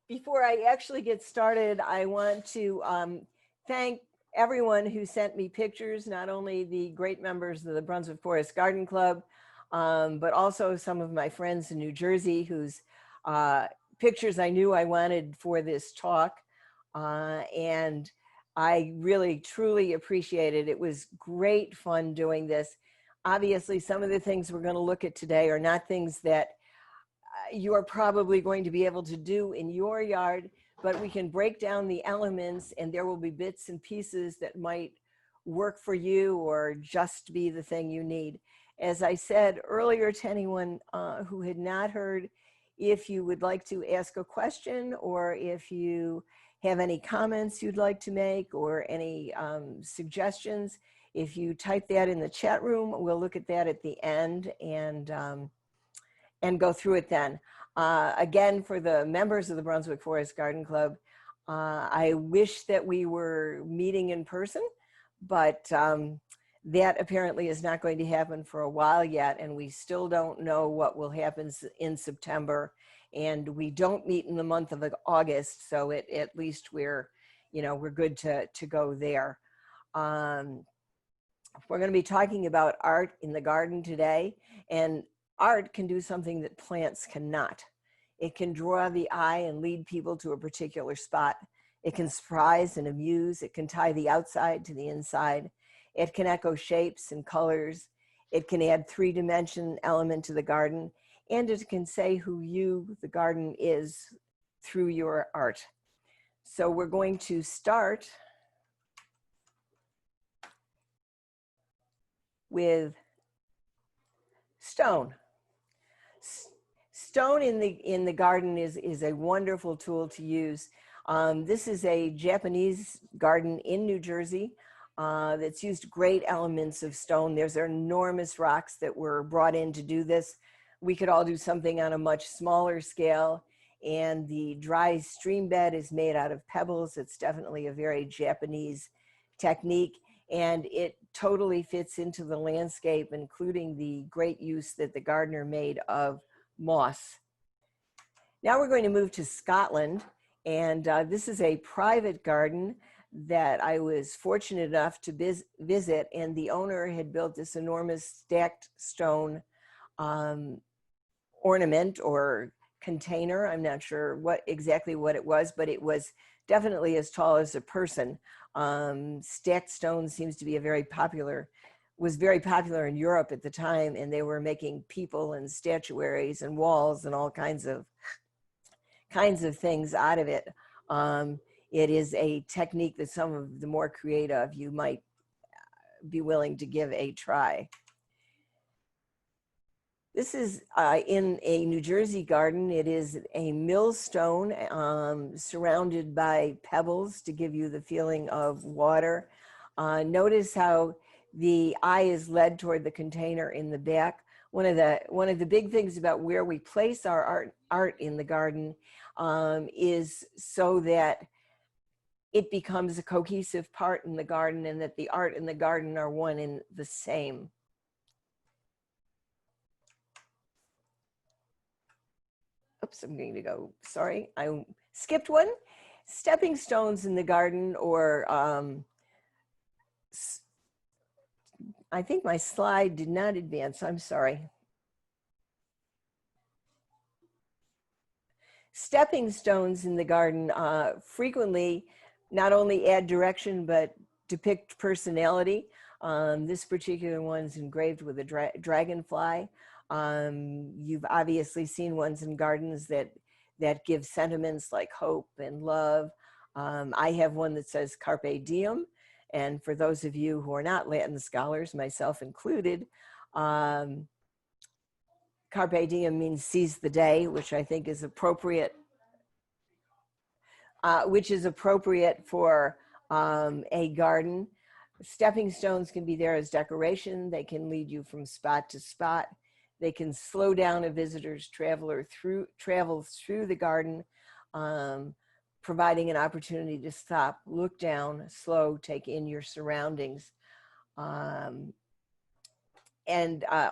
Before I actually get started, I want to thank everyone who sent me pictures, not only the great members of the Brunswick Forest Garden Club, but also some of my friends in New Jersey whose pictures I knew I wanted for this talk. And I really, truly appreciate it. It was great fun doing this. Obviously, some of the things we're going to look at today are not things that you are probably going to be able to do in your yard, but we can break down the elements and there will be bits and pieces that might work for you or just be the thing you need. As I said earlier to anyone who had not heard, if you would like to ask a question or if you have any comments you'd like to make or any suggestions, if you type that in the chat room, we'll look at that at the end and go through it then. Again, for the members of the Brunswick Forest Garden Club, I wish that we were meeting in person, but that apparently is not going to happen for a while yet, and we still don't know what will happen in September, and we don't meet in the month of August, so at least we're good to go there. We're going to be talking about art in the garden today, and art can do something that plants cannot. It can draw the eye and lead people to a particular spot. It can surprise and amuse. It can tie the outside to the inside. It can echo shapes and colors. It can add three-dimension element to the garden, and it can say who you, the garden, is through your art. So we're going to start with stone. Stone in the garden is a wonderful tool to use. This is a Japanese garden in New Jersey that's used great elements of stone. There's enormous rocks that were brought in to do this. We could all do something on a much smaller scale, and the dry stream bed is made out of pebbles. It's definitely a very Japanese technique, and it totally fits into the landscape, including the great use that the gardener made of moss. Now we're going to move to Scotland, and this is a private garden that I was fortunate enough to visit, and the owner had built this enormous stacked stone ornament or container. I'm not sure exactly what it was, but it was definitely as tall as a person. Stacked stone seems to be was very popular in Europe at the time, and they were making people and statuaries and walls and all kinds of things out of it. It is a technique that some of the more creative you might be willing to give a try. This is in a New Jersey garden. It is a millstone surrounded by pebbles to give you the feeling of water. Notice how the eye is led toward the container in the back. One of the big things about where we place our art in the garden is so that it becomes a cohesive part in the garden, and that the art and the garden are one and the same. Oops, I'm going to go, sorry, I skipped one. Stepping stones in the garden, or I think my slide did not advance, I'm sorry. Stepping stones in the garden frequently not only add direction, but depict personality. This particular one's engraved with a dragonfly. You've obviously seen ones in gardens that give sentiments like hope and love. I have one that says Carpe Diem. And for those of you who are not Latin scholars, myself included, Carpe Diem means seize the day, which I think is appropriate, for a garden. Stepping stones can be there as decoration. They can lead you from spot to spot. They can slow down a visitor's travels through the garden, providing an opportunity to stop, look down, slow, take in your surroundings.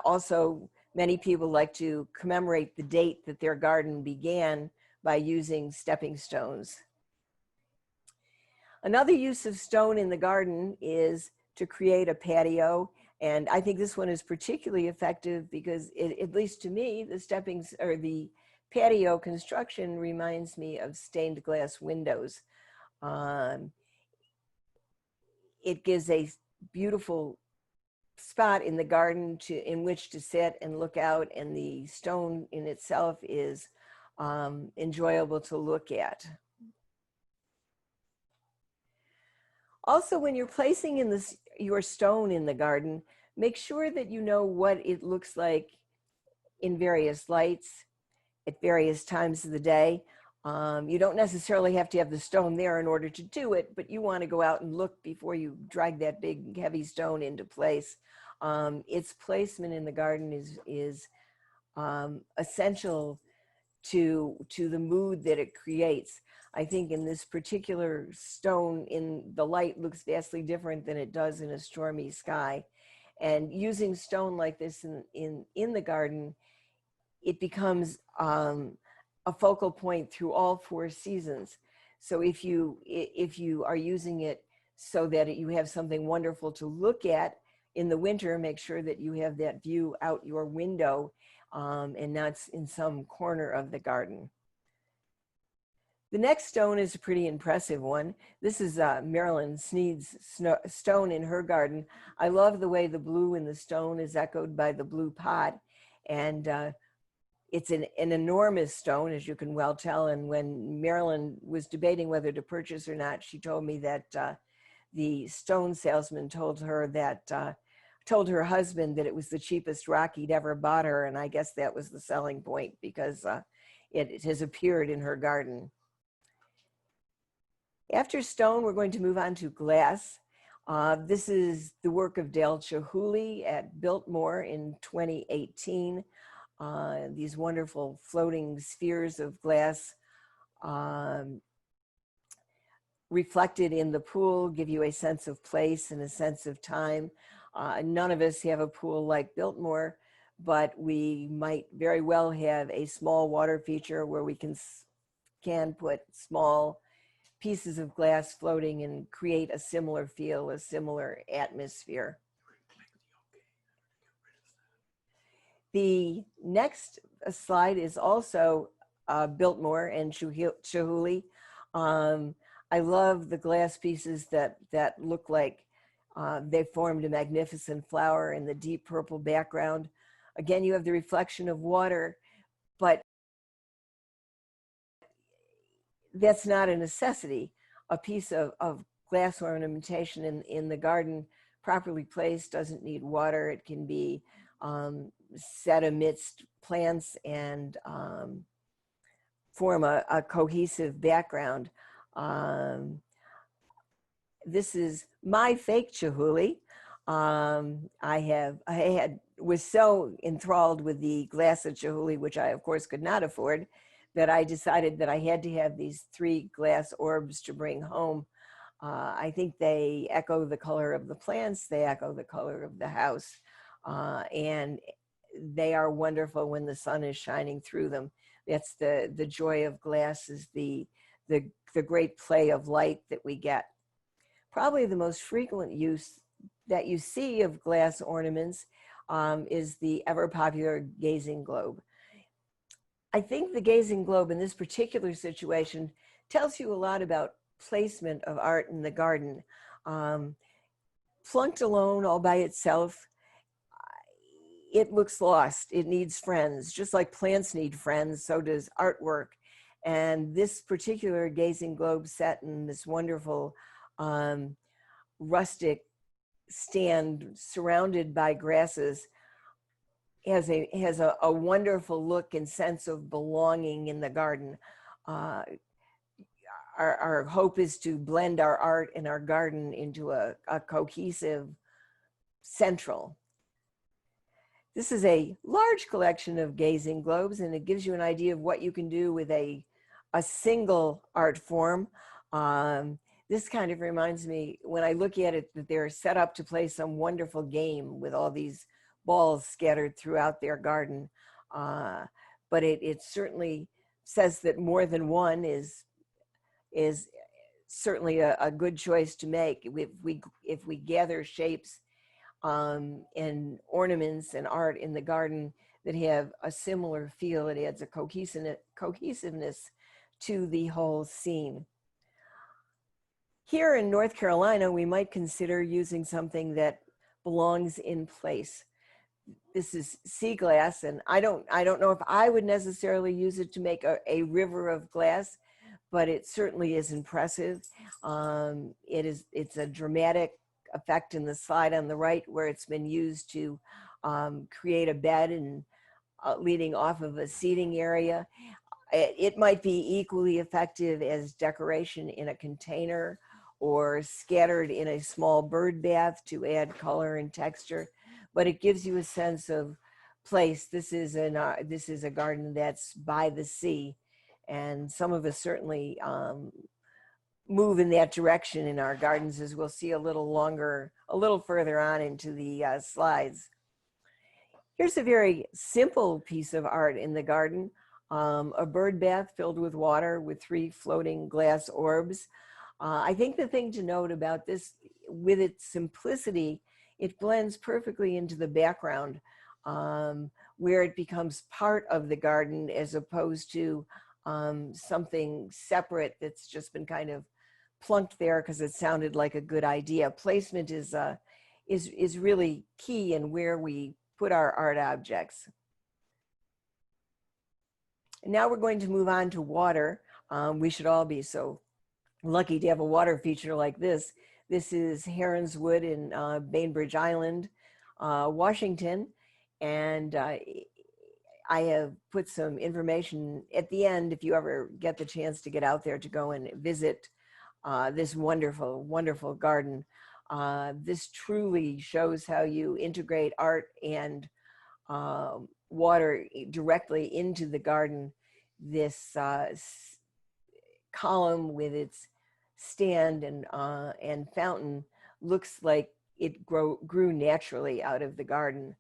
Also, many people like to commemorate the date that their garden began by using stepping stones. Another use of stone in the garden is to create a patio. And I think this one is particularly effective because at least to me, the patio construction reminds me of stained glass windows. It gives a beautiful spot in the garden in which to sit and look out, and the stone in itself is enjoyable to look at. Also, when you're placing your stone in the garden, make sure that you know what it looks like in various lights at various times of the day. You don't necessarily have to have the stone there in order to do it, but you want to go out and look before you drag that big heavy stone into place. Its placement in the garden is essential to the mood that it creates. I think in this particular stone, the light looks vastly different than it does in a stormy sky. And using stone like this in the garden, it becomes a focal point through all 4 seasons. So if you are using it so that you have something wonderful to look at in the winter, make sure that you have that view out your window and not in some corner of the garden. The next stone is a pretty impressive one. This is Marilyn Sneed's stone in her garden. I love the way the blue in the stone is echoed by the blue pot. And it's an enormous stone, as you can well tell. And when Marilyn was debating whether to purchase or not, she told me that the stone salesman told her her husband that it was the cheapest rock he'd ever bought her. And I guess that was the selling point, because it has appeared in her garden. After stone, we're going to move on to glass. This is the work of Dale Chihuly at Biltmore in 2018. These wonderful floating spheres of glass reflected in the pool give you a sense of place and a sense of time. None of us have a pool like Biltmore, but we might very well have a small water feature where we can put small pieces of glass floating and create a similar feel, a similar atmosphere. The next slide is also Biltmore and Chihuly. I love the glass pieces that look like they formed a magnificent flower in the deep purple background. Again, you have the reflection of water, but that's not a necessity. A piece of glass ornamentation in the garden, properly placed, doesn't need water. It can be set amidst plants and form a cohesive background. This is my fake Chihuly. I was so enthralled with the glass of Chihuly, which I of course could not afford, that I decided that I had to have these 3 glass orbs to bring home. I think they echo the color of the plants, they echo the color of the house, and they are wonderful when the sun is shining through them. That's the joy of glass, is the great play of light that we get. Probably the most frequent use that you see of glass ornaments is the ever popular gazing globe. I think the gazing globe in this particular situation tells you a lot about placement of art in the garden. Plunked alone all by itself, it looks lost. It needs friends. Just like plants need friends, so does artwork. And this particular gazing globe set in this wonderful rustic stand surrounded by grasses has a wonderful look and sense of belonging in the garden. Our hope is to blend our art and our garden into a cohesive central. This is a large collection of gazing globes, and it gives you an idea of what you can do with a single art form. This kind of reminds me, when I look at it, that they're set up to play some wonderful game with all these balls scattered throughout their garden. But it certainly says that more than one is certainly a good choice to make. If we gather shapes and ornaments and art in the garden that have a similar feel, it adds a cohesiveness to the whole scene. Here in North Carolina, we might consider using something that belongs in place. This is sea glass, and I don't know if I would necessarily use it to make a river of glass, but it certainly is impressive. It's a dramatic effect in the slide on the right, where it's been used to create a bed and leading off of a seating area. It might be equally effective as decoration in a container or scattered in a small bird bath to add color and texture, but it gives you a sense of place. This is a garden that's by the sea, and some of us certainly move in that direction in our gardens, as we'll see a little further on into the slides. Here's a very simple piece of art in the garden, a bird bath filled with water with 3 floating glass orbs. I think the thing to note about this, with its simplicity, it blends perfectly into the background, where it becomes part of the garden as opposed to something separate that's just been kind of plunked there because it sounded like a good idea. Placement is really key in where we put our art objects. And now we're going to move on to water. We should all be so lucky to have a water feature like this. This is Heron's Wood in Bainbridge Island, Washington. And I have put some information at the end, if you ever get the chance to get out there to go and visit this wonderful, wonderful garden. This truly shows how you integrate art and water directly into the garden. This column with its stand and fountain looks like it grew naturally out of the garden.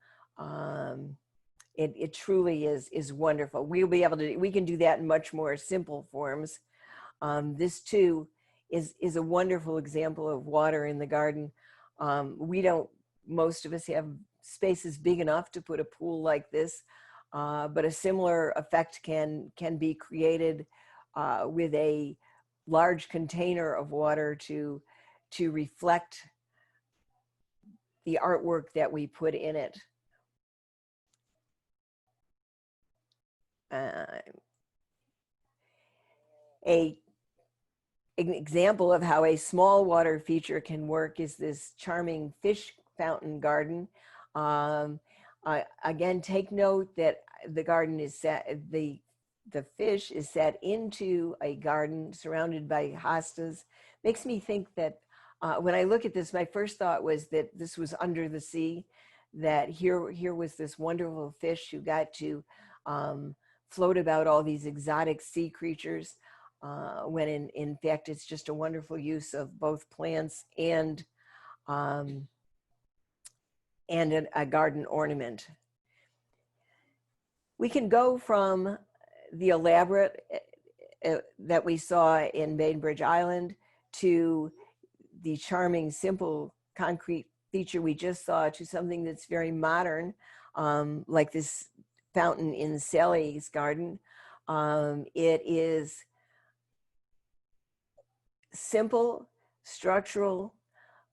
It truly is wonderful. We can do that in much more simple forms. This too is a wonderful example of water in the garden. Most of us have spaces big enough to put a pool like this, but a similar effect can be created with a large container of water to reflect the artwork that we put in it. An example of how a small water feature can work is this charming fish fountain garden. Again, take note that the garden is set, the fish is set into a garden surrounded by hostas. Makes me think that when I look at this, my first thought was that this was under the sea, that here was this wonderful fish who got to float about all these exotic sea creatures, when in fact it's just a wonderful use of both plants and a garden ornament. We can go from the elaborate that we saw in Bainbridge Island to the charming, simple, concrete feature we just saw to something that's very modern, like this fountain in Sally's garden. It is simple, structural,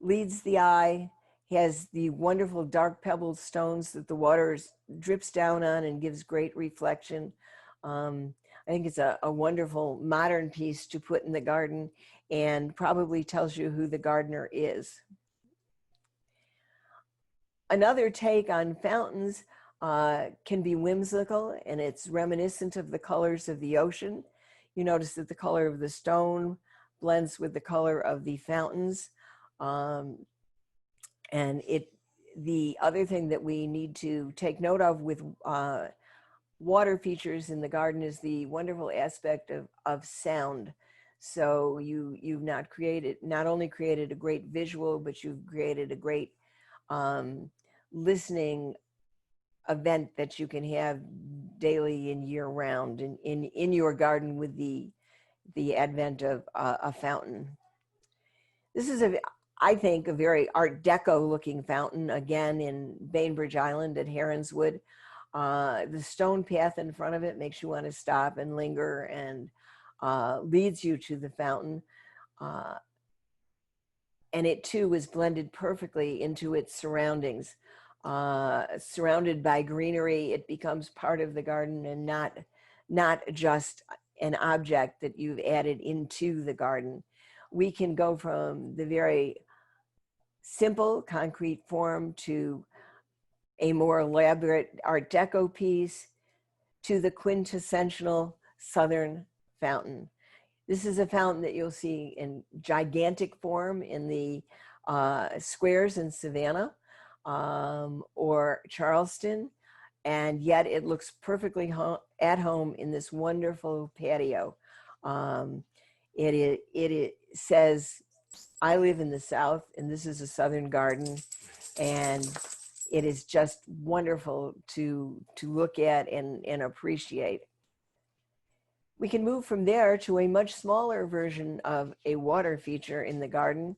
leads the eye, has the wonderful dark pebbled stones that the water drips down on and gives great reflection. I think it's a wonderful modern piece to put in the garden and probably tells you who the gardener is. Another take on fountains can be whimsical, and it's reminiscent of the colors of the ocean. You notice that the color of the stone blends with the color of the fountains. And the other thing that we need to take note of with water features in the garden is the wonderful aspect of sound. So you've not only created a great visual, but you've created a great listening event that you can have daily and year round in your garden with the advent of a fountain. This is I think, a very Art Deco looking fountain, again in Bainbridge Island at Heronswood. The stone path in front of it makes you want to stop and linger, and leads you to the fountain. And it too was blended perfectly into its surroundings. Surrounded by greenery, it becomes part of the garden and not just an object that you've added into the garden. We can go from the very simple concrete form to a more elaborate Art Deco piece to the quintessential Southern fountain. This is a fountain that you'll see in gigantic form in the squares in Savannah or Charleston, and yet it looks perfectly at home in this wonderful patio. It says, "I live in the South, and this is a Southern garden," and it is just wonderful to look at and appreciate. We can move from there to a much smaller version of a water feature in the garden.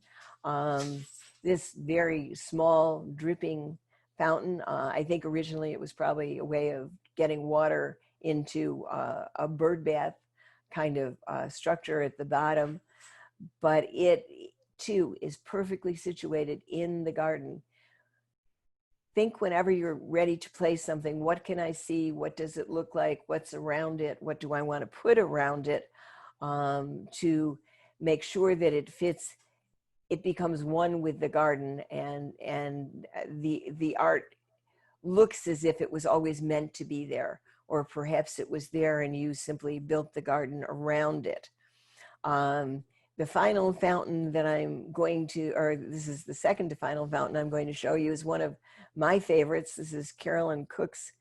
This very small dripping fountain, I think originally it was probably a way of getting water into a bird bath kind of structure at the bottom, but it too is perfectly situated in the garden. Think whenever you're ready to place something, what can I see? What does it look like? What's around it? What do I want to put around it to make sure that it fits, it becomes one with the garden, and the art looks as if it was always meant to be there, or perhaps it was there and you simply built the garden around it. The final fountain that I'm going to, or this is the second to final fountain I'm going to show you, is one of my favorites. This is Carolyn Cook's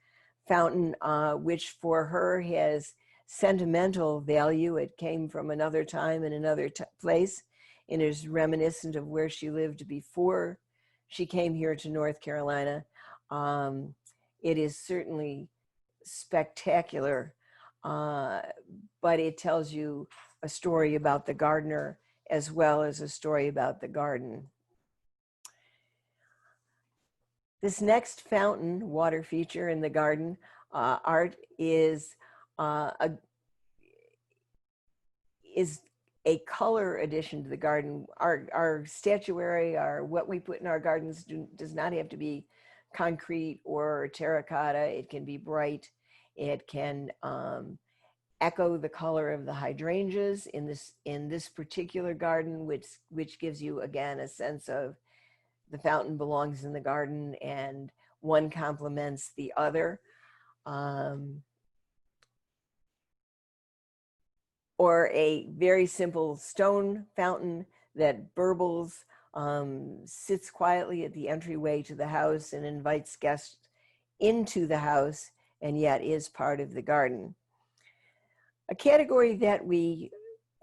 fountain, which for her has sentimental value. It came from another time and another place, and is reminiscent of where she lived before she came here to North Carolina. It is certainly spectacular, but it tells you a story about the gardener as well as a story about the garden. This next fountain water feature in the garden art is a color addition to the garden. Our statuary, what we put in our gardens does not have to be concrete or terracotta. It can be bright. It can echo the color of the hydrangeas in this particular garden, which gives you again a sense of the fountain belongs in the garden and one complements the other. Or a very simple stone fountain that burbles, sits quietly at the entryway to the house and invites guests into the house, and yet is part of the garden. A category that we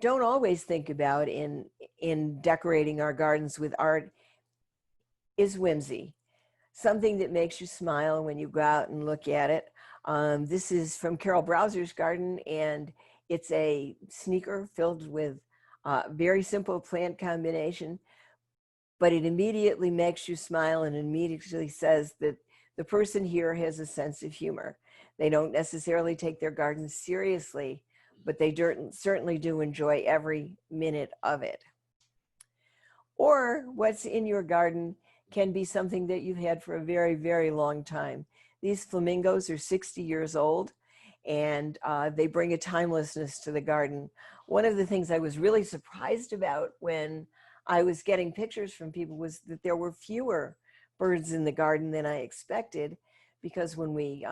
don't always think about in decorating our gardens with art is whimsy, something that makes you smile when you go out and look at it. This is from Carol Browser's garden, and it's a sneaker filled with very simple plant combination, but it immediately makes you smile and immediately says that the person here has a sense of humor. They don't necessarily take their garden seriously, but they certainly do enjoy every minute of it. Or what's in your garden can be something that you've had for a very, very long time. These flamingos are 60 years old, and they bring a timelessness to the garden. One of the things I was really surprised about when I was getting pictures from people was that there were fewer birds in the garden than I expected, because when we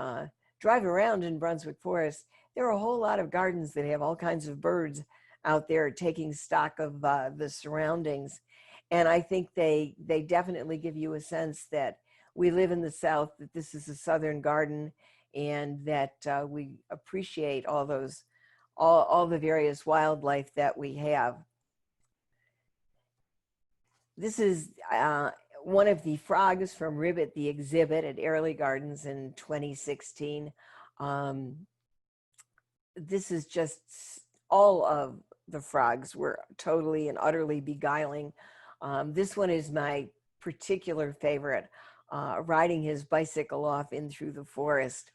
drive around in Brunswick Forest, there are a whole lot of gardens that have all kinds of birds out there taking stock of the surroundings. And I think they definitely give you a sense that we live in the South, that this is a Southern garden, and that we appreciate all the various wildlife that we have. This is one of the frogs from Ribbit, the exhibit at Airlie Gardens in 2016. This is just, all of the frogs were totally and utterly beguiling. This one is my particular favorite, riding his bicycle off in through the forest.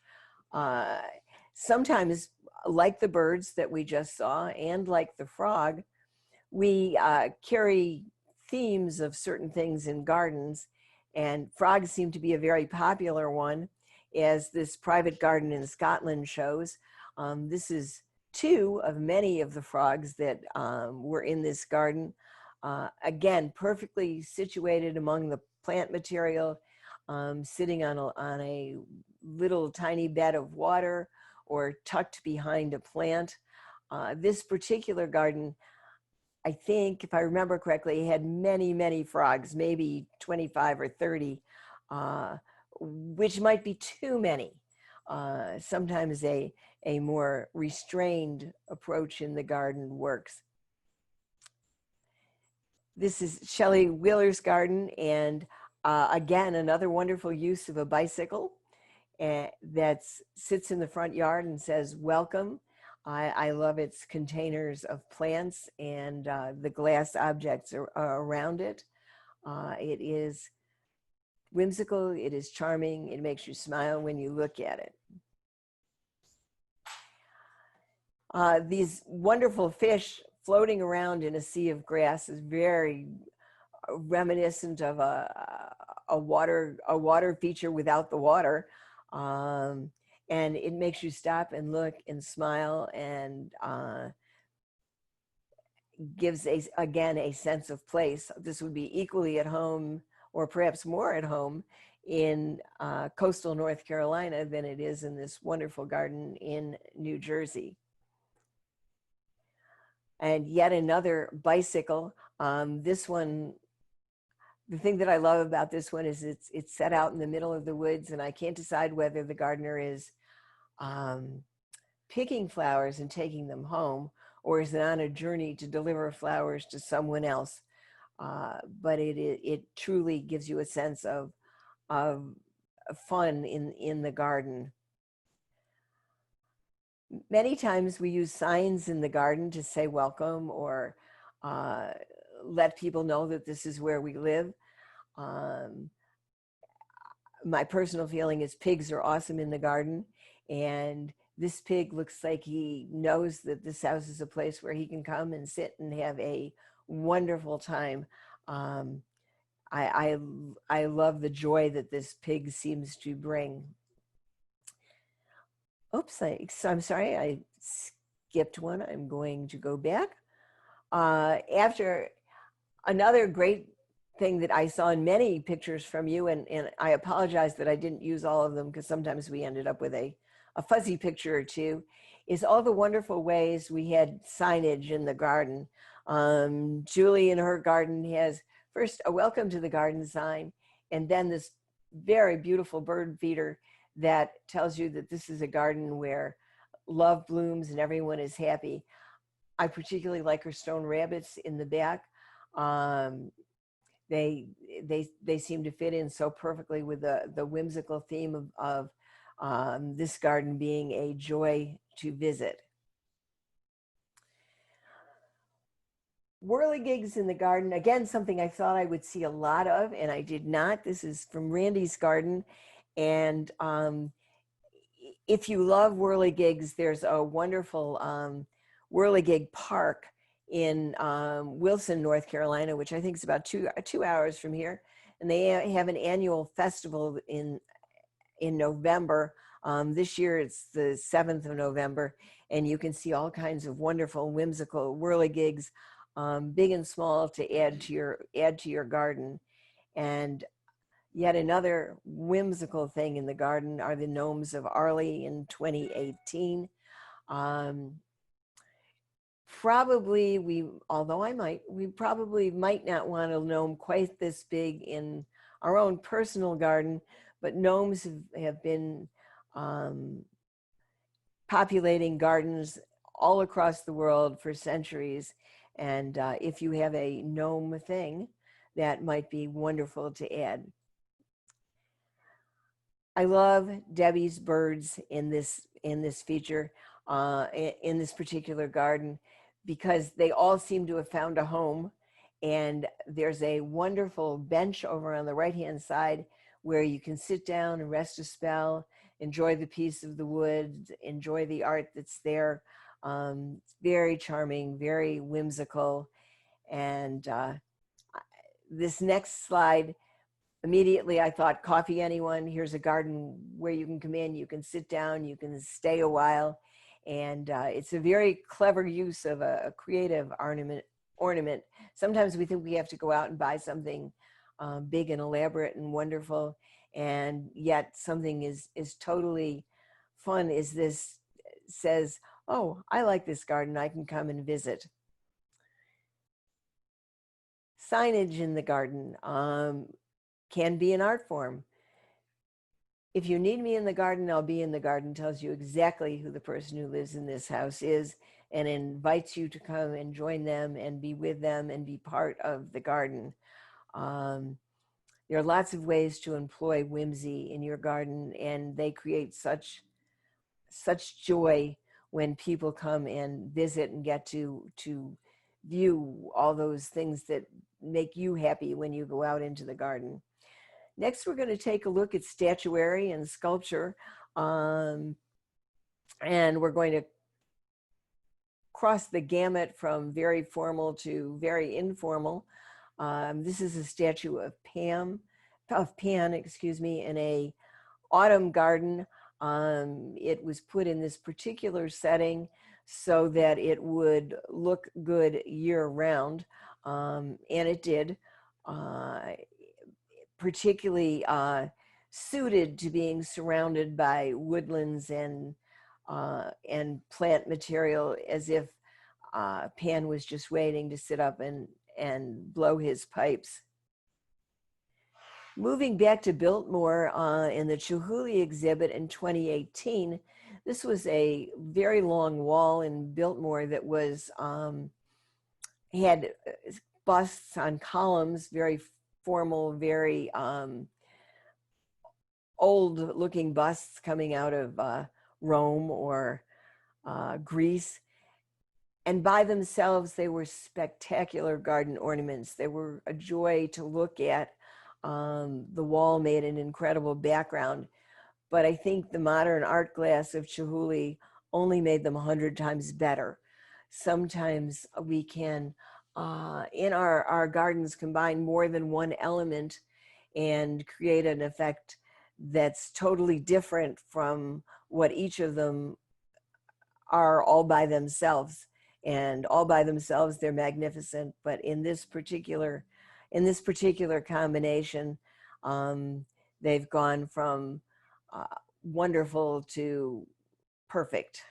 Sometimes, like the birds that we just saw and like the frog, we carry themes of certain things in gardens, and frogs seem to be a very popular one, as this private garden in Scotland shows. This is two of many of the frogs that were in this garden. Again, perfectly situated among the plant material, sitting on a little tiny bed of water or tucked behind a plant. This particular garden, I think, if I remember correctly, had many, many frogs, maybe 25 or 30, which might be too many. Sometimes a more restrained approach in the garden works. This is Shelley Wheeler's garden, and again, another wonderful use of a bicycle that sits in the front yard and says, welcome. I love its containers of plants and the glass objects around it. It is whimsical, it is charming, it makes you smile when you look at it. These wonderful fish floating around in a sea of grass is very reminiscent of a water feature without the water. And it makes you stop and look and smile, and gives again a sense of place. This would be equally at home, or perhaps more at home, in coastal North Carolina than it is in this wonderful garden in New Jersey. And yet another bicycle. This one, the thing that I love about this one is it's set out in the middle of the woods, and I can't decide whether the gardener is picking flowers and taking them home, or is it on a journey to deliver flowers to someone else. But it truly gives you a sense of fun in the garden. Many times we use signs in the garden to say welcome, or let people know that this is where we live. My personal feeling is pigs are awesome in the garden, and this pig looks like he knows that this house is a place where he can come and sit and have a wonderful time. I love the joy that this pig seems to bring. Oops, I'm sorry, I skipped one. I'm going to go back. After another great thing that I saw in many pictures from you, and I apologize that I didn't use all of them, because sometimes we ended up with a fuzzy picture or two, is all the wonderful ways we had signage in the garden. Julie in her garden has first a welcome to the garden sign, and then this very beautiful bird feeder that tells you that this is a garden where love blooms and everyone is happy. I particularly like her stone rabbits in the back. They seem to fit in so perfectly with the whimsical theme of this garden being a joy to visit. Whirligigs in the garden, again, something I thought I would see a lot of, and I did not. This is from Randy's garden. And if you love whirligigs, there's a wonderful whirligig park in Wilson, North Carolina, which I think is about two hours from here. And they have an annual festival in November. This year it's the 7th of November, and you can see all kinds of wonderful, whimsical whirligigs, big and small, to add to your garden. And yet another whimsical thing in the garden are the gnomes of Arley in 2018. Probably we probably might not want a gnome quite this big in our own personal garden, but gnomes have been populating gardens all across the world for centuries. And if you have a gnome thing, that might be wonderful to add. I love Debbie's birds in this feature, in this particular garden, because they all seem to have found a home. And there's a wonderful bench over on the right-hand side where you can sit down and rest a spell, enjoy the piece of the wood, enjoy the art that's there. It's very charming, very whimsical. And this next slide, immediately I thought, coffee anyone? Here's a garden where you can come in, you can sit down, you can stay a while. And it's a very clever use of a creative ornament. Sometimes we think we have to go out and buy something big and elaborate and wonderful, and yet something is totally fun. Is this says, oh, I like this garden, I can come and visit. Signage in the garden can be an art form. If you need me in the garden, I'll be in the garden tells you exactly who the person who lives in this house is and invites you to come and join them and be with them and be part of the garden. There are lots of ways to employ whimsy in your garden, and they create such joy when people come and visit and get to view all those things that make you happy when you go out into the garden. Next, we're going to take a look at statuary and sculpture, and we're going to cross the gamut from very formal to very informal. This is a statue of Pan, excuse me, in a autumn garden. It was put in this particular setting so that it would look good year round, and it did. Particularly suited to being surrounded by woodlands and plant material, as if Pan was just waiting to sit up and blow his pipes. Moving back to Biltmore in the Chihuly exhibit in 2018, this was a very long wall in Biltmore that was had busts on columns, very formal, very old looking busts coming out of Rome or Greece. And by themselves, they were spectacular garden ornaments. They were a joy to look at. The wall made an incredible background, but I think the modern art glass of Chihuly only made them 100 times better. Sometimes we can, in our gardens, combine more than one element and create an effect that's totally different from what each of them are all by themselves. And all by themselves, they're magnificent. But in this particular combination, they've gone from wonderful to perfect.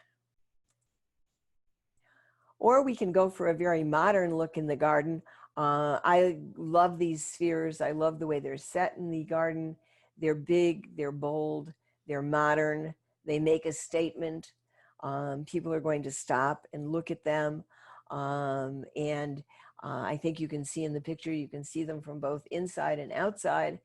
Or we can go for a very modern look in the garden. I love these spheres. I love the way they're set in the garden. They're big, they're bold, they're modern, they make a statement. People are going to stop and look at them. I think you can see in the picture, you can see them from both inside and outside.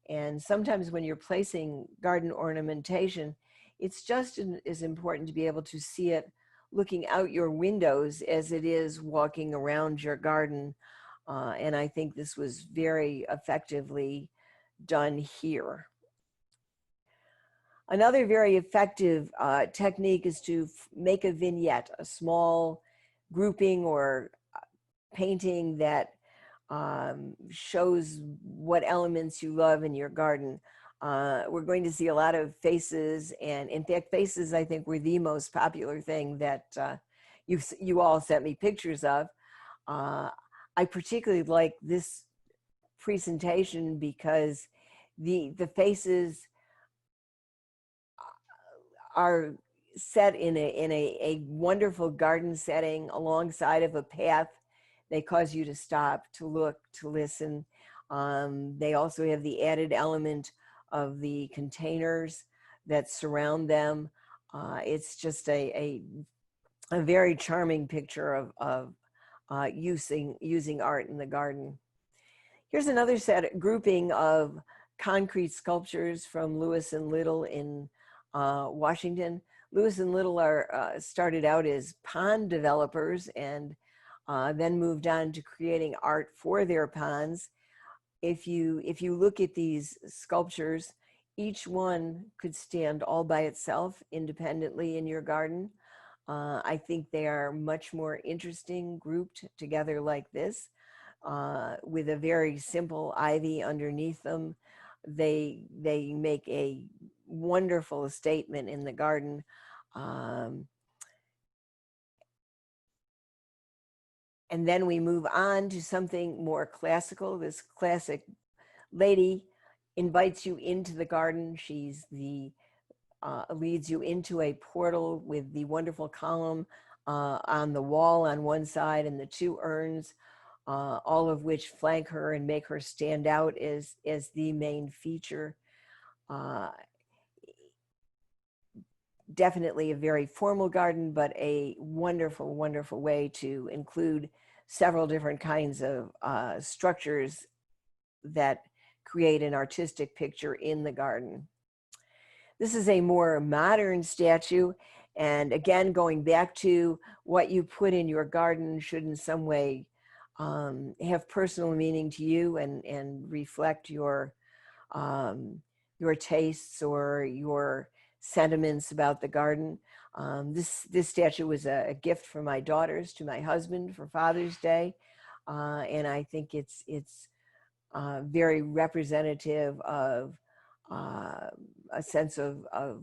And sometimes when you're placing garden ornamentation, it's just as important to be able to see it looking out your windows as it is walking around your garden. And I think this was very effectively done here. Another very effective technique is to make a vignette, a small grouping or painting that shows what elements you love in your garden. We're going to see a lot of faces, and in fact, faces I think were the most popular thing that you all sent me pictures of. I particularly like this presentation because the faces are set in a wonderful garden setting alongside of a path. They cause you to stop, to look, to listen. They also have the added element of the containers that surround them. It's just a very charming picture of using art in the garden. Here's another grouping of concrete sculptures from Lewis and Little in Washington. Lewis and Little are started out as pond developers and then moved on to creating art for their ponds. If you look at these sculptures, each one could stand all by itself independently in your garden. I think they are much more interesting grouped together like this, with a very simple ivy underneath them. They make a wonderful statement in the garden. And then we move on to something more classical. This classic lady invites you into the garden. She's the leads you into a portal with the wonderful column on the wall on one side and the two urns, all of which flank her and make her stand out as the main feature. Definitely a very formal garden, but a wonderful, wonderful way to include several different kinds of structures that create an artistic picture in the garden. This is a more modern statue. And again, going back to what you put in your garden should in some way have personal meaning to you and reflect your tastes or your sentiments about the garden. This statue was a gift from my daughters to my husband for Father's Day. And I think it's very representative of a sense of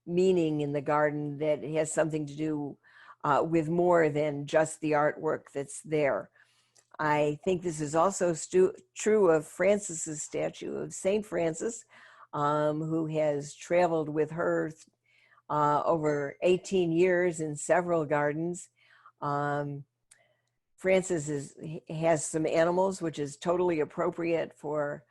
meaning in the garden that has something to do with more than just the artwork that's there. I think this is also true of Francis's statue of Saint Francis, who has traveled with her over 18 years in several gardens. Francis has some animals, which is totally appropriate for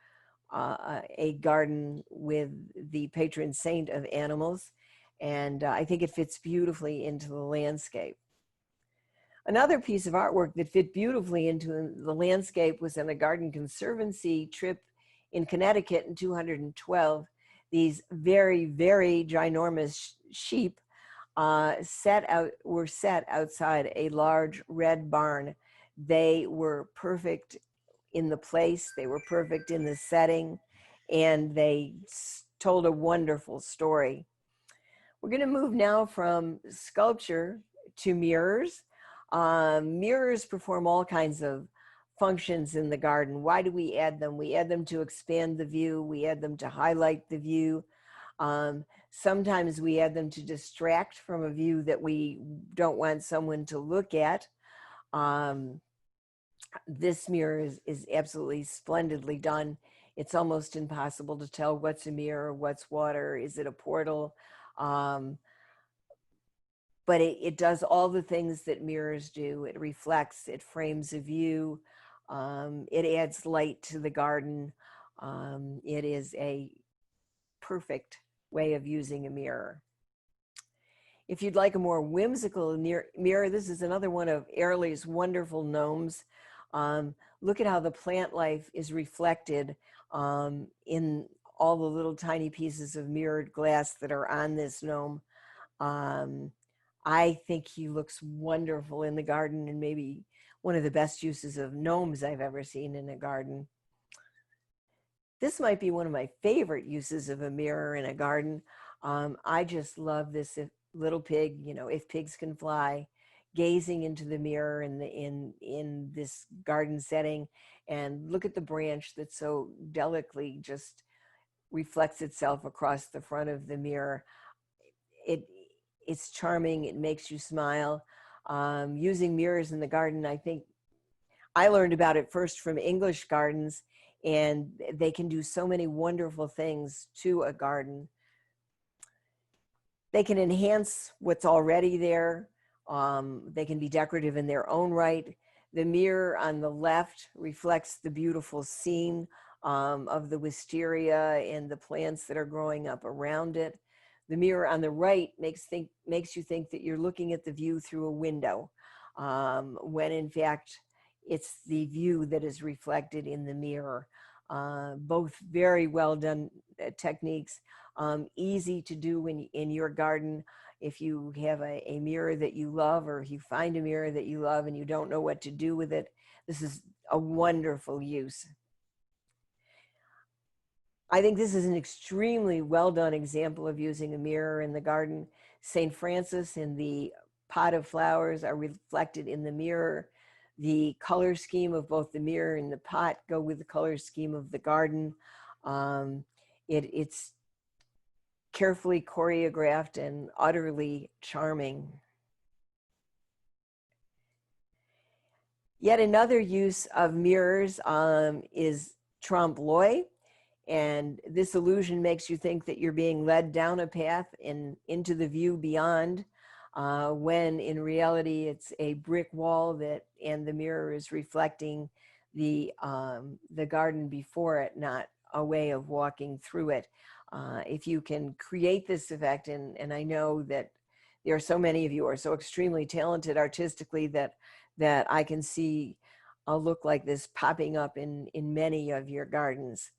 a garden with the patron saint of animals. And I think it fits beautifully into the landscape. Another piece of artwork that fit beautifully into the landscape was in a garden conservancy trip in Connecticut in 212. These very, very ginormous sheep were set outside a large red barn. They were perfect in the place, they were perfect in the setting, and they told a wonderful story. We're going to move now from sculpture to mirrors. Mirrors perform all kinds of functions in the garden. Why do we add them? We add them to expand the view. We add them to highlight the view. Sometimes we add them to distract from a view that we don't want someone to look at. This mirror is absolutely splendidly done. It's almost impossible to tell what's a mirror, what's water, is it a portal? But it does all the things that mirrors do. It reflects, it frames a view, it adds light to the garden. It is a perfect way of using a mirror. If you'd like a more whimsical mirror, this is another one of Airlie's wonderful gnomes. Look at how the plant life is reflected in all the little tiny pieces of mirrored glass that are on this gnome. I think he looks wonderful in the garden and maybe one of the best uses of gnomes I've ever seen in a garden. This might be one of my favorite uses of a mirror in a garden. I just love this little pig, you know, if pigs can fly, gazing into the mirror in this garden setting, and look at the branch that so delicately just reflects itself across the front of the mirror. It's charming, it makes you smile. Using mirrors in the garden, I think I learned about it first from English gardens, and they can do so many wonderful things to a garden. They can enhance what's already there. They can be decorative in their own right. The mirror on the left reflects the beautiful scene of the wisteria and the plants that are growing up around it. The mirror on the right makes you think that you're looking at the view through a window, when in fact it's the view that is reflected in the mirror. Both very well done techniques, easy to do when in your garden. If you have a mirror that you love, or if you find a mirror that you love and you don't know what to do with it, this is a wonderful use. I think this is an extremely well done example of using a mirror in the garden. St. Francis and the pot of flowers are reflected in the mirror. The color scheme of both the mirror and the pot go with the color scheme of the garden. It's carefully choreographed and utterly charming. Yet another use of mirrors is trompe l'oeil. And this illusion makes you think that you're being led down a path and into the view beyond, when in reality it's a brick wall that, and the mirror is reflecting the garden before it, not a way of walking through it. If you can create this effect, and I know that there are so many of you who are so extremely talented artistically that I can see a look like this popping up in many of your gardens.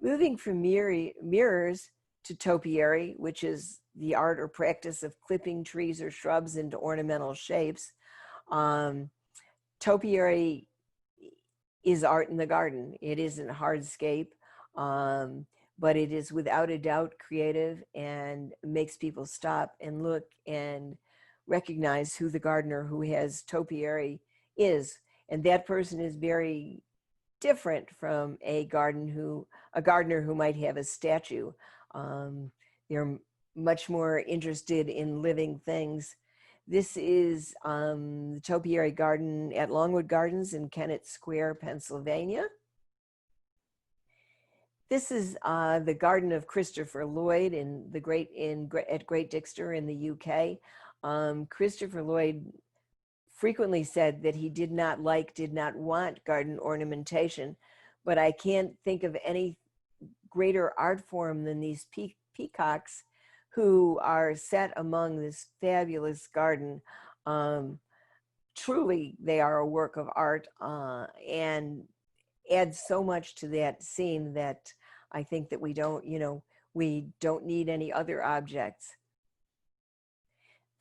Moving from mirrors to topiary, which is the art or practice of clipping trees or shrubs into ornamental shapes. Topiary is art in the garden. It isn't hardscape, but it is without a doubt creative and makes people stop and look and recognize who the gardener who has topiary is. And that person is very different from a gardener who might have a statue. They're much more interested in living things. This is the topiary garden at Longwood Gardens in Kennett Square, Pennsylvania. This is the garden of Christopher Lloyd at Great Dixter in the UK. Christopher Lloyd frequently said that he did not want garden ornamentation, but I can't think of any greater art form than these peacocks who are set among this fabulous garden. Truly, they are a work of art and add so much to that scene that I think that we don't need any other objects.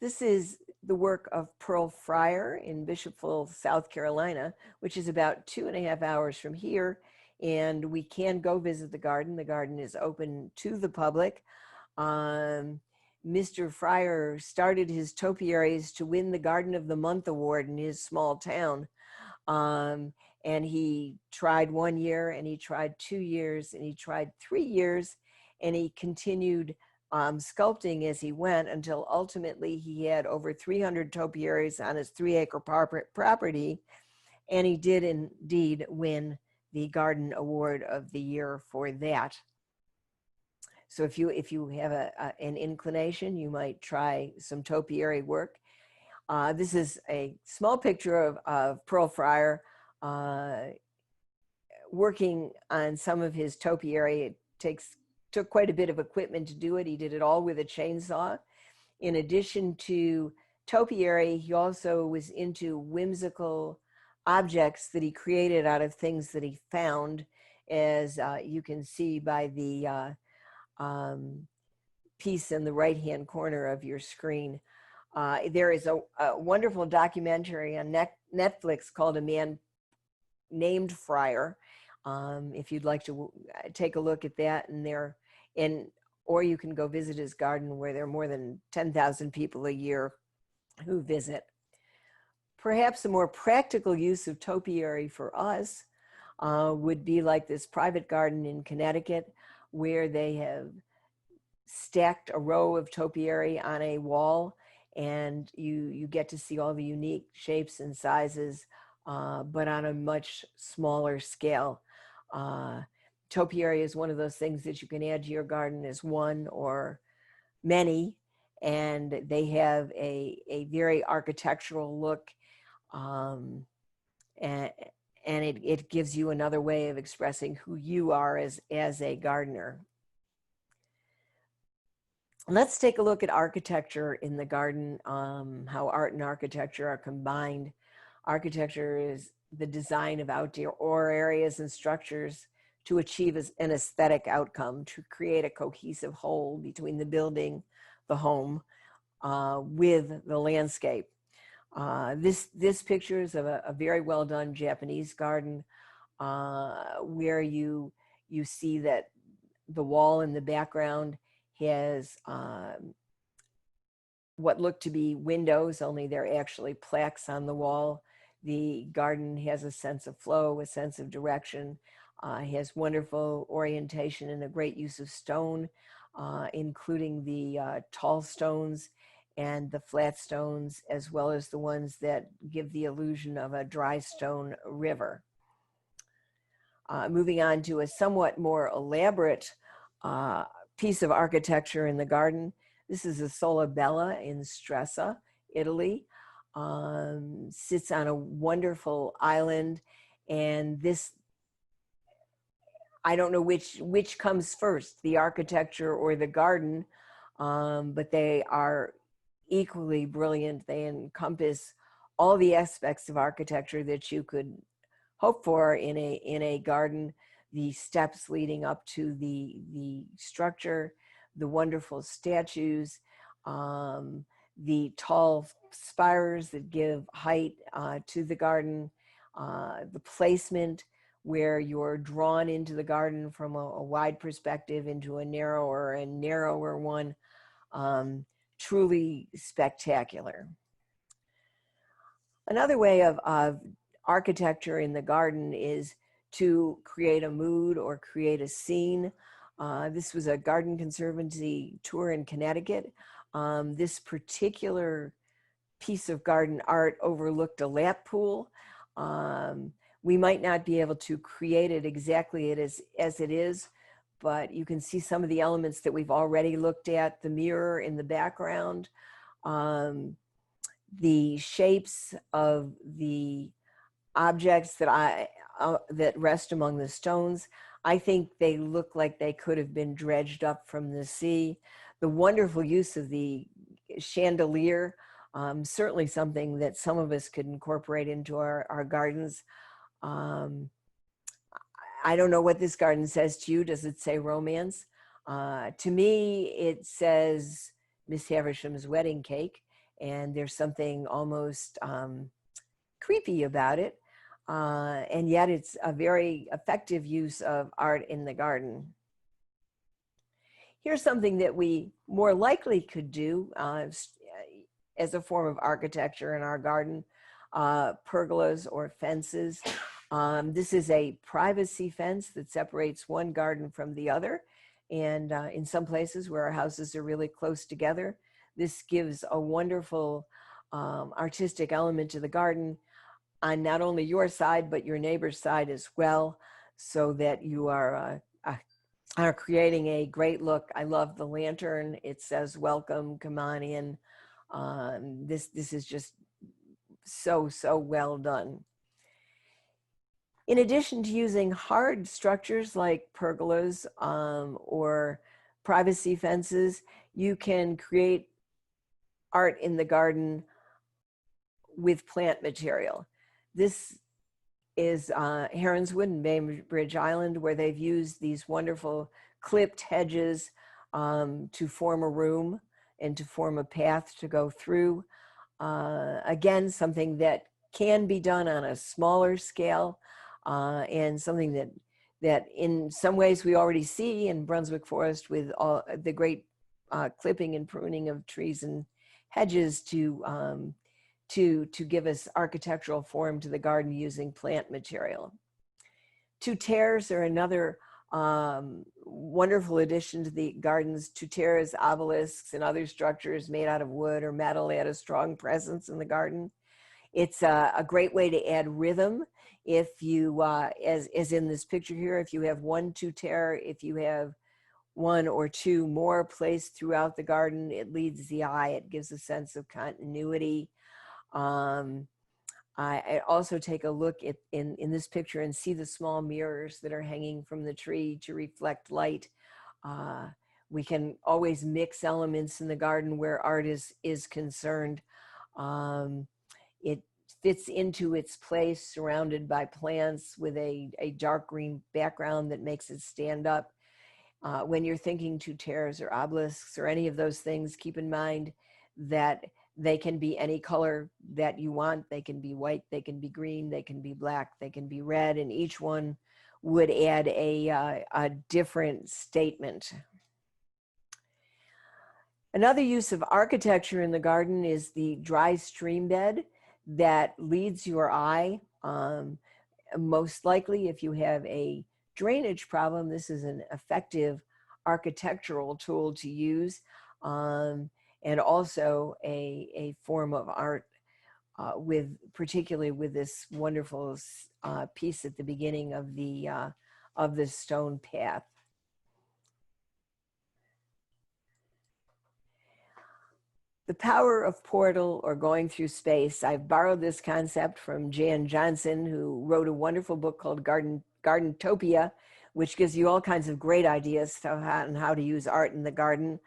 This is the work of Pearl Fryer in Bishopville, South Carolina, which is about 2.5 hours from here. And we can go visit the garden. The garden is open to the public. Mr. Fryer started his topiaries to win the Garden of the Month award in his small town. And he tried 1 year, and he tried 2 years, and he tried 3 years, and he continued sculpting as he went until ultimately he had over 300 topiaries on his 3-acre property, and he did indeed win the Garden Award of the Year for that. So if you have an inclination, you might try some topiary work. This is a small picture of Pearl Fryer working on some of his topiary. It took quite a bit of equipment to do it. He did it all with a chainsaw. In addition to topiary, he also was into whimsical objects that he created out of things that he found, as you can see by the piece in the right-hand corner of your screen. There is a wonderful documentary on Netflix called A Man Named Fryer. If you'd like to take a look at that, or you can go visit his garden, where there are more than 10,000 people a year who visit. Perhaps a more practical use of topiary for us would be like this private garden in Connecticut, where they have stacked a row of topiary on a wall, and you get to see all the unique shapes and sizes, but on a much smaller scale. Topiary is one of those things that you can add to your garden as one or many, and they have a very architectural look, and it gives you another way of expressing who you are as a gardener. Let's take a look at architecture in the garden, how art and architecture are combined. Architecture is the design of outdoor areas and structures to achieve an aesthetic outcome, to create a cohesive whole between the building, the home, with the landscape. This picture is of a very well done Japanese garden, where you see that the wall in the background has what look to be windows, only they're actually plaques on the wall. The garden has a sense of flow, a sense of direction, has wonderful orientation and a great use of stone, including the tall stones and the flat stones, as well as the ones that give the illusion of a dry stone river. Moving on to a somewhat more elaborate piece of architecture in the garden. This is a Sola Bella in Stresa, Italy. Sits on a wonderful island, and this, I don't know which comes first, the architecture or the garden, but they are equally brilliant. They encompass all the aspects of architecture that you could hope for in a garden. The steps leading up to the structure, the wonderful statues, the tall spires that give height to the garden, the placement where you're drawn into the garden from a wide perspective into a narrower and narrower one. Truly spectacular. Another way of architecture in the garden is to create a mood or create a scene. This was a garden conservancy tour in Connecticut. This particular piece of garden art overlooked a lap pool. We might not be able to create it exactly as it is, but you can see some of the elements that we've already looked at, the mirror in the background, the shapes of the objects that rest among the stones. I think they look like they could have been dredged up from the sea. The wonderful use of the chandelier, certainly something that some of us could incorporate into our gardens. I don't know what this garden says to you. Does it say romance? To me, it says Miss Havisham's wedding cake, and there's something almost creepy about it. And yet it's a very effective use of art in the garden. Here's something that we more likely could do as a form of architecture in our garden, pergolas or fences. This is a privacy fence that separates one garden from the other. And in some places where our houses are really close together, this gives a wonderful artistic element to the garden on not only your side, but your neighbor's side as well, so that you are creating a great look. I love the lantern. It says, welcome, come on in. This is just so well done. In addition to using hard structures like pergolas or privacy fences, you can create art in the garden with plant material. This is Heronswood and Bainbridge Island, where they've used these wonderful clipped hedges to form a room and to form a path to go through. Again, something that can be done on a smaller scale, and something that in some ways we already see in Brunswick Forest with all the great clipping and pruning of trees and hedges to give us architectural form to the garden using plant material. Two tears are another wonderful addition to the gardens. Two tears, obelisks, and other structures made out of wood or metal add a strong presence in the garden. It's a great way to add rhythm. If you, as in this picture here, if you have one two-tier, if you have one or two more placed throughout the garden, it leads the eye. It gives a sense of continuity. I also take a look at in this picture and see the small mirrors that are hanging from the tree to reflect light. We can always mix elements in the garden where art is concerned. It fits into its place, surrounded by plants with a dark green background that makes it stand up. When you're thinking two terres or obelisks or any of those things, keep in mind that they can be any color that you want. They can be white, they can be green, they can be black, they can be red, and each one would add a different statement. Another use of architecture in the garden is the dry stream bed that leads your eye. Most likely, if you have a drainage problem, this is an effective architectural tool to use, and also a form of art, particularly with this wonderful piece at the beginning of the stone path. The power of portal or going through space. I've borrowed this concept from Jan Johnson, who wrote a wonderful book called Gardentopia, which gives you all kinds of great ideas on how to use art in the garden.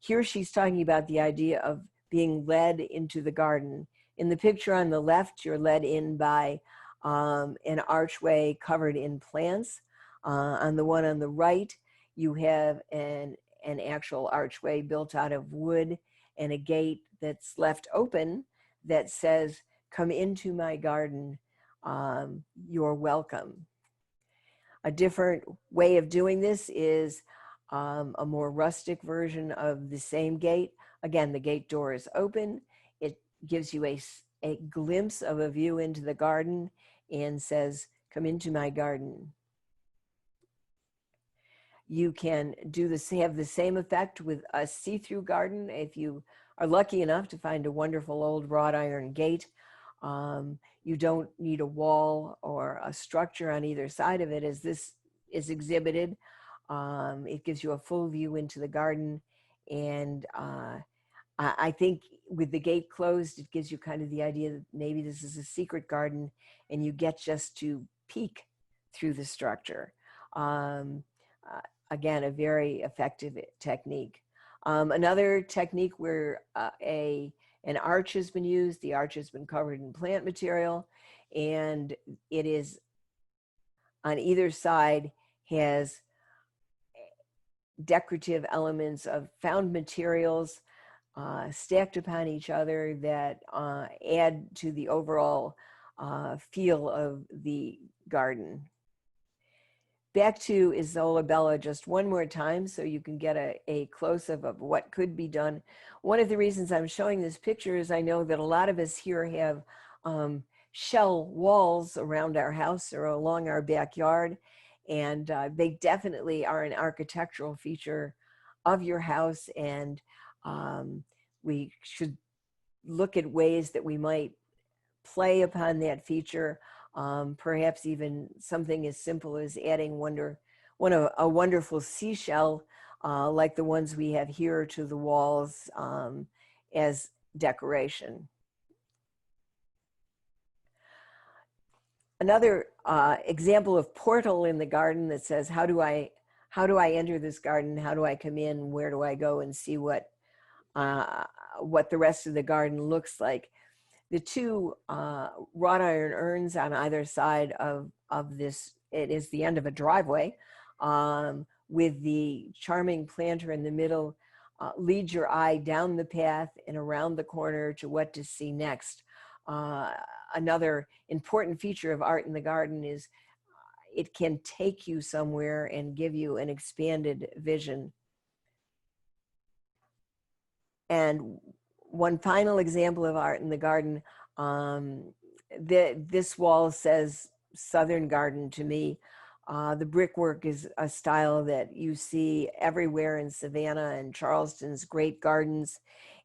Here she's talking about the idea of being led into the garden. In the picture on the left, you're led in by an archway covered in plants. On the one on the right, you have an actual archway built out of wood and a gate that's left open that says, "Come into my garden, you're welcome." A different way of doing this is a more rustic version of the same gate. Again, the gate door is open. It gives you a glimpse of a view into the garden and says, "Come into my garden." You can have the same effect with a see-through garden. If you are lucky enough to find a wonderful old wrought iron gate, you don't need a wall or a structure on either side of it, as this is exhibited. It gives you a full view into the garden. And I think with the gate closed, it gives you kind of the idea that maybe this is a secret garden and you get just to peek through the structure. Again, a very effective technique. Another technique where an arch has been used, the arch has been covered in plant material, and it is on either side has decorative elements of found materials stacked upon each other that add to the overall feel of the garden. Back to Isola Bella just one more time so you can get a close-up of what could be done. One of the reasons I'm showing this picture is I know that a lot of us here have shell walls around our house or along our backyard, and they definitely are an architectural feature of your house, and we should look at ways that we might play upon that feature. Perhaps even something as simple as adding a wonderful seashell like the ones we have here to the walls as decoration. Another example of portal in the garden that says, how do I enter this garden? How do I come in? Where do I go and see what the rest of the garden looks like? The two wrought iron urns on either side of this, it is the end of a driveway with the charming planter in the middle, leads your eye down the path and around the corner to what to see next. Another important feature of art in the garden is it can take you somewhere and give you an expanded vision. And one final example of art in the garden, this wall says Southern Garden to me. The brickwork is a style that you see everywhere in Savannah and Charleston's great gardens,